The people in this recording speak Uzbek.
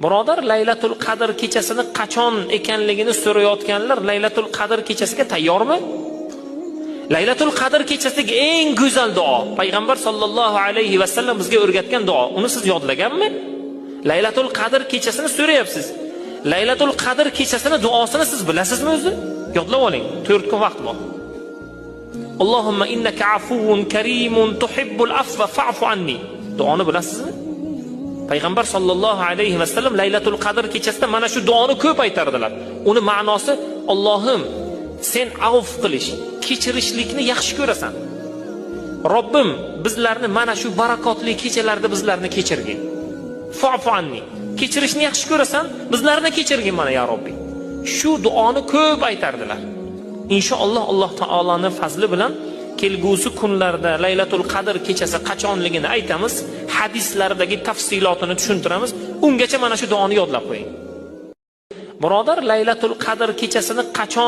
Birodar, Laylatul Qadr kechasini qachon ekanligini so'rayotganlar Laylatul Qadr kechasiga tayyormi? Laylatul Qadr kechasidagi eng go'zal duo, payg'ambar sollallohu alayhi va sallam bizga o'rgatgan duo. Uni siz yodlaganmi? Laylatul Qadr kechasini so'rayapsiz. Laylatul Qadr kechasini duosini siz bilasizmi o'zi? Yodlab oling. 4 kun vaqt bor. Allohumma innaka afuwun karimun tuhibbul afwa fa'fu anni. Duoni bilasizmi? Payg'ambar sollallohu alayhi va sallam Laylatul Qadr kechasida mana shu duoni ko'p aytardilar. Uni ma'nosi: Allohim, sen avf qilish, kechirishlikni yaxshi ko'rasan. Robbim, bizlarni mana shu barakotli kechalarda bizlarni kechirgin. Fa'fu anni. Kechirishni yaxshi ko'rasan, bizlarni kechirgin mana ya Robbi. Shu duoni ko'p aytardilar. Inshaalloh Alloh taolaning fazli bilan kelgusi kunlarda Laylatul Qadr kechasi qachonligini aytamiz, hadislardagi tafsilotini tushuntiramiz. Ungacha mana shu duoni yodlab qo'ying. Birodar, Laylatul Qadr kechasini qachon